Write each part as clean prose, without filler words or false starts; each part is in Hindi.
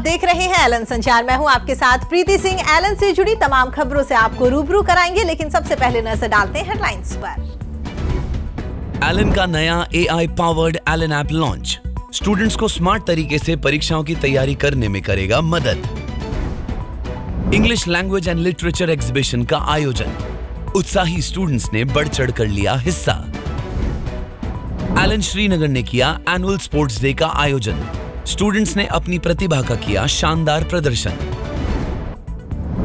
देख रहे हैं एलन संचार। मैं हूं आपके साथ प्रीति सिंह। एलन से जुड़ी तमाम खबरों से आपको रूबरू कराएंगे, लेकिन सबसे पहले नजर डालते हैं हेडलाइंस पर। एलन का नया AI powered Allen app launch students को स्मार्ट तरीके से परीक्षाओं की तैयारी करने में करेगा मदद। English language and literature exhibition का आयोजन, उत्साही स्टूडेंट्स ने बढ़ चढ़ कर लिया हिस्सा। एलन श्रीनगर ने किया एनुअल स्पोर्ट्स डे का आयोजन, स्टूडेंट्स ने अपनी प्रतिभा का किया शानदार प्रदर्शन।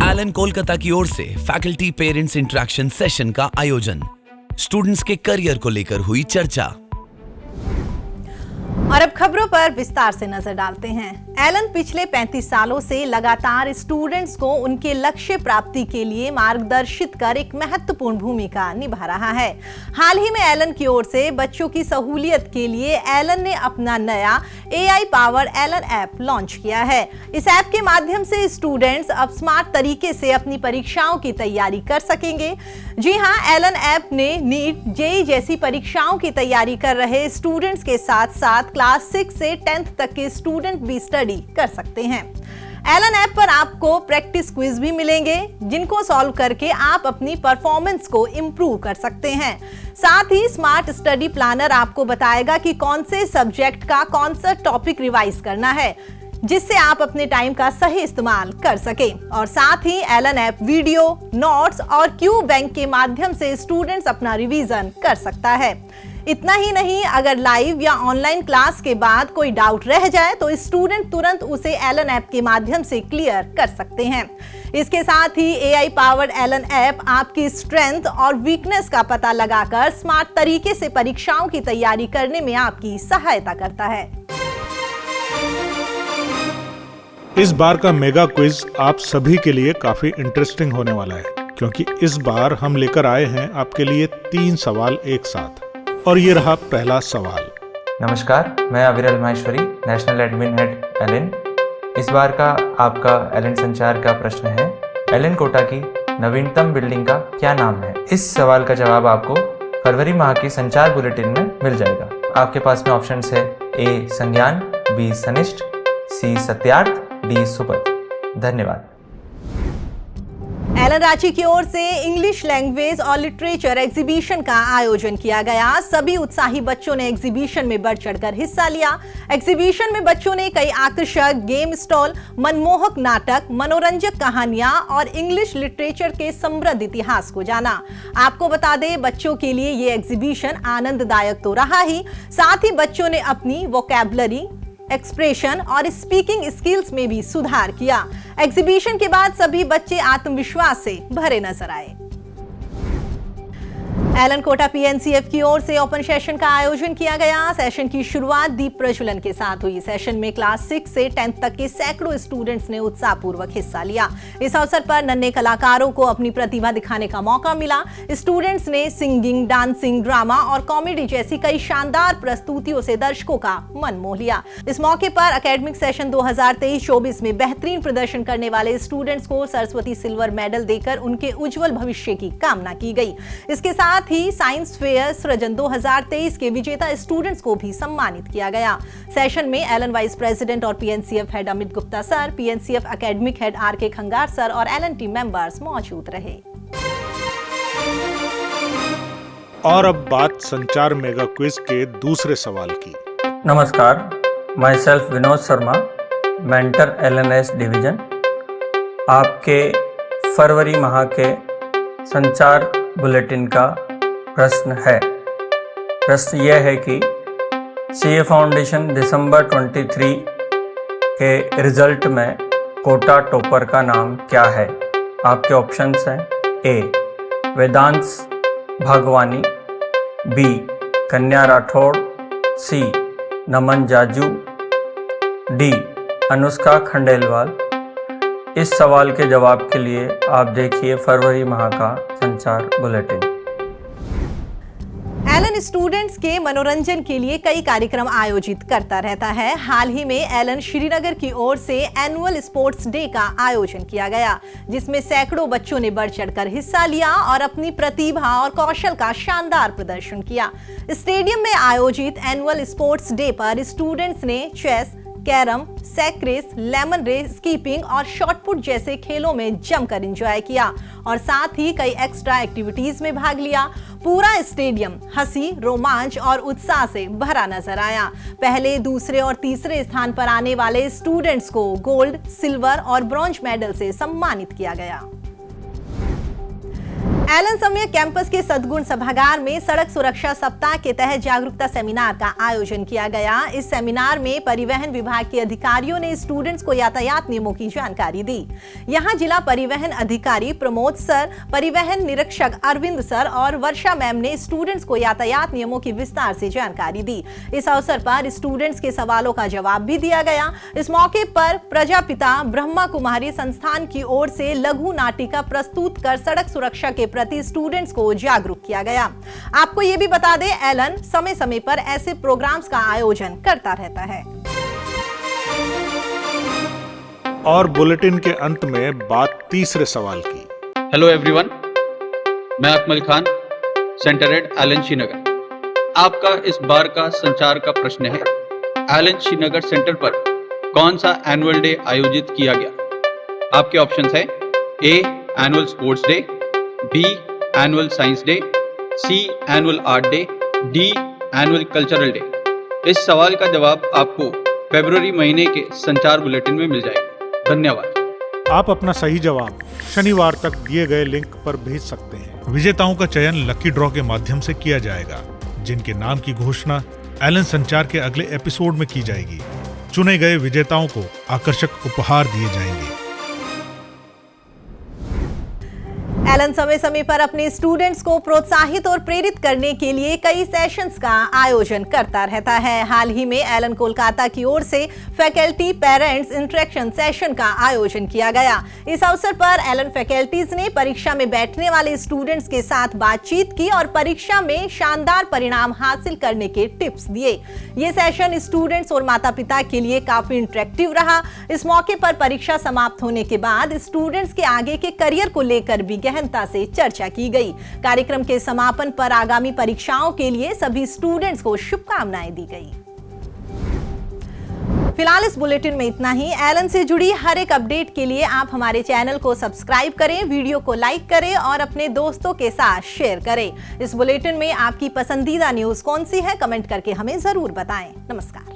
एलन कोलकाता की ओर से फैकल्टी पेरेंट्स इंटरेक्शन सेशन का आयोजन, स्टूडेंट्स के करियर को लेकर हुई चर्चा। और अब खबरों पर विस्तार से नजर डालते हैं। एलन पिछले 35 सालों से लगातार स्टूडेंट्स को उनके लक्ष्य प्राप्ति के लिए मार्गदर्शित कर एक महत्वपूर्ण भूमिका निभा रहा है। हाल ही में एलन की ओर से बच्चों की सहूलियत के लिए एलन ने अपना नया AI power Allen app launch किया है। इस ऐप के माध्यम से स्टूडेंट्स अब स्मार्ट तरीके से अपनी परीक्षाओं की तैयारी कर सकेंगे। जी हां, एलन ऐप ने नीट, JEE जैसी परीक्षाओं की तैयारी कर रहे स्टूडेंट्स के साथ साथ क्लास 6 से 10th तक के स्टूडेंट भी स्टडी कर सकते हैं। एलन ऐप पर आपको प्रैक्टिस क्विज भी मिलेंगे, जिनको सॉल्व करके आप अपनी परफॉर्मेंस को इंप्रूव कर सकते हैं। साथ ही स्मार्ट स्टडी प्लानर आपको बताएगा कि कौन से सब्जेक्ट का कौन सा टॉपिक रिवाइज करना है, जिससे आप अपने टाइम का सही इस्तेमाल कर सके। और साथ ही एलन ऐप वीडियो, नोट्स और क्यू बैंक के माध्यम से स्टूडेंट्स अपना रिवीजन कर सकता है। इतना ही नहीं, अगर लाइव या ऑनलाइन क्लास के बाद कोई डाउट रह जाए तो स्टूडेंट तुरंत उसे एलन ऐप के माध्यम से क्लियर कर सकते हैं। इसके साथ ही AI पावर्ड एलन ऐप आपकी स्ट्रेंथ और वीकनेस का पता लगाकर स्मार्ट तरीके से परीक्षाओं की तैयारी करने में आपकी सहायता करता है। इस बार का मेगा क्विज आप सभी के लिए काफी इंटरेस्टिंग होने वाला है, क्योंकि इस बार हम लेकर आए हैं आपके लिए 3 सवाल एक साथ। और ये रहा पहला सवाल। नमस्कार, मैं Aviral Maheshwari, national admin head Allen. इस बार का आपका एलन संचार का प्रश्न है, एलन कोटा की नवीनतम बिल्डिंग का क्या नाम है? इस सवाल का जवाब आपको फरवरी माह की संचार बुलेटिन में मिल जाएगा। आपके पास में ऑप्शंस है A संज्ञान, B सनिष्ठ, C सत्यार्थ, D सुपथ। धन्यवाद। एलन रांची की ओर से इंग्लिश लैंग्वेज और लिटरेचर एग्जीबिशन का आयोजन किया गया। सभी उत्साही बच्चों ने एग्जीबिशन में बढ़ चढ़कर हिस्सा लिया। एग्जीबिशन में बच्चों ने कई आकर्षक गेम स्टॉल, मनमोहक नाटक, मनोरंजक कहानियां और इंग्लिश लिटरेचर के समृद्ध इतिहास को जाना। आपको बता दें, बच्चों के लिए ये एग्जीबिशन आनंददायक तो रहा ही, साथ ही बच्चों ने अपनी वोकैबुलरी, एक्सप्रेशन और स्पीकिंग स्किल्स में भी सुधार किया। एग्जीबिशन के बाद सभी बच्चे आत्मविश्वास से भरे नजर आए। एलन कोटा PNCF की ओर से ओपन सेशन का आयोजन किया गया। सेशन की शुरुआत दीप प्रज्वलन के साथ हुई। सेशन में क्लास 6 से 10th तक के सैकड़ों स्टूडेंट्स ने उत्साहपूर्वक हिस्सा लिया। इस अवसर पर नन्हे कलाकारों को अपनी प्रतिभा दिखाने का मौका मिला। स्टूडेंट्स ने सिंगिंग, डांसिंग, ड्रामा और कॉमेडी जैसी कई शानदार प्रस्तुतियों से दर्शकों का मन मोह लिया। इस मौके पर एकेडमिक सेशन 2023-24 में बेहतरीन प्रदर्शन करने वाले स्टूडेंट्स को सरस्वती सिल्वर मेडल देकर उनके उज्जवल भविष्य की कामना की गई। इसके साथ ही साइंस फेयर सृजन 2023 के विजेता स्टूडेंट्स को भी सम्मानित किया गया। सेशन में एलन वाइस प्रेसिडेंट और PNCF head Amit Gupta sir, PNCF academic head RK Khangar sir और एलन टीम मेंबर्स मौजूद रहे। और अब बात संचार मेगा क्विज के दूसरे सवाल की। नमस्कार, my self Vinod Sharma, mentor LNS division. आपके फरवरी माह के संचार बुलेटिन का प्रश्न है। प्रश्न यह है कि CA फाउंडेशन दिसंबर 23 के रिजल्ट में कोटा टॉपर का नाम क्या है? आपके ऑप्शंस हैं A वेदांश भागवानी, B कन्या राठौड़, C नमन जाजू, D अनुष्का खंडेलवाल। इस सवाल के जवाब के लिए आप देखिए फरवरी माह का संचार बुलेटिन। एलन स्टूडेंट्स के मनोरंजन के लिए कई कार्यक्रम आयोजित करता रहता है। हाल ही में एलन श्रीनगर की ओर से एनुअल स्पोर्ट्स डे का आयोजन किया गया, जिसमें सैकड़ों बच्चों ने बढ़ चढ़कर हिस्सा लिया और अपनी प्रतिभा और कौशल का शानदार प्रदर्शन किया। स्टेडियम में आयोजित एनुअल स्पोर्ट्स डे पर स्टूडेंट्स ने chess, carrom, sack race, lemon race, skipping और शॉटपुट जैसे खेलों में जमकर एंजॉय किया और साथ ही कई एक्स्ट्रा एक्टिविटीज में भाग लिया। पूरा स्टेडियम हंसी, रोमांच और उत्साह से भरा नजर आया। पहले, दूसरे और तीसरे स्थान पर आने वाले स्टूडेंट्स को गोल्ड, सिल्वर और ब्रॉन्ज मेडल से सम्मानित किया गया। एलन समयक कैंपस के सद्गुण सभागार में सड़क सुरक्षा सप्ताह के तहत जागरूकता सेमिनार का आयोजन किया गया। इस सेमिनार में परिवहन विभाग के अधिकारियों ने स्टूडेंट्स को यातायात नियमों की जानकारी दी। यहां जिला परिवहन अधिकारी प्रमोद सर, परिवहन निरीक्षक अरविंद सर और वर्षा मैम ने स्टूडेंट्स को यातायात नियमों की विस्तार से जानकारी दी। इस अवसर पर स्टूडेंट्स के सवालों का जवाब भी दिया गया। इस मौके पर प्रजापिता ब्रह्मा कुमारी संस्थान की ओर से लघु नाटिका प्रस्तुत कर सड़क सुरक्षा के प्रति स्टूडेंट्स को जागरूक किया गया। आपको ये भी बता दें, एलन समय समय पर ऐसे प्रोग्राम्स का आयोजन करता रहता है। और बुलेटिन के अंत में बात तीसरे सवाल की। हेलो एवरीवन, मैं Akmal Khan, centre head Allen Srinagar. आपका इस बार का संचार का प्रश्न है, एलन श्रीनगर सेंटर पर कौन सा एनुअल डे आयोजित किया गया? आपके ऑप्शंस हैं A annual sports day, B annual science day, C annual art day, D annual cultural day. इस सवाल का जवाब आपको फरवरी महीने के संचार बुलेटिन में मिल जाएगा। धन्यवाद। आप अपना सही जवाब शनिवार तक दिए गए लिंक पर भेज सकते हैं। विजेताओं का चयन लकी ड्रॉ के माध्यम से किया जाएगा, जिनके नाम की घोषणा एलन संचार के अगले एपिसोड में की जाएगी। चुने गए विजेताओं को आकर्षक उपहार दिए जाएंगे। एलन समय समय पर अपने स्टूडेंट्स को प्रोत्साहित और प्रेरित करने के लिए कई सेशंस का आयोजन करता रहता है। हाल ही में एलन कोलकाता की ओर से फैकल्टी पेरेंट्स इंटरेक्शन सेशन का आयोजन किया गया। इस अवसर पर एलन फैकल्टीज ने परीक्षा में बैठने वाले स्टूडेंट्स के साथ बातचीत की और परीक्षा में शानदार परिणाम हासिल करने के टिप्स दिए। ये सेशन स्टूडेंट्स और माता पिता के लिए काफी इंटरेक्टिव रहा। इस मौके पर परीक्षा समाप्त होने के बाद स्टूडेंट्स के आगे के करियर को लेकर भी गहनता से चर्चा की गई। कार्यक्रम के समापन पर आगामी परीक्षाओं के लिए सभी स्टूडेंट्स को शुभकामनाएं दी गई। फिलहाल इस बुलेटिन में इतना ही। एलन से जुड़ी हर एक अपडेट के लिए आप हमारे चैनल को सब्सक्राइब करें, वीडियो को लाइक करें और अपने दोस्तों के साथ शेयर करें। इस बुलेटिन में आपकी पसंदीदा न्यूज कौन सी है, कमेंट करके हमें जरूर बताएं। नमस्कार।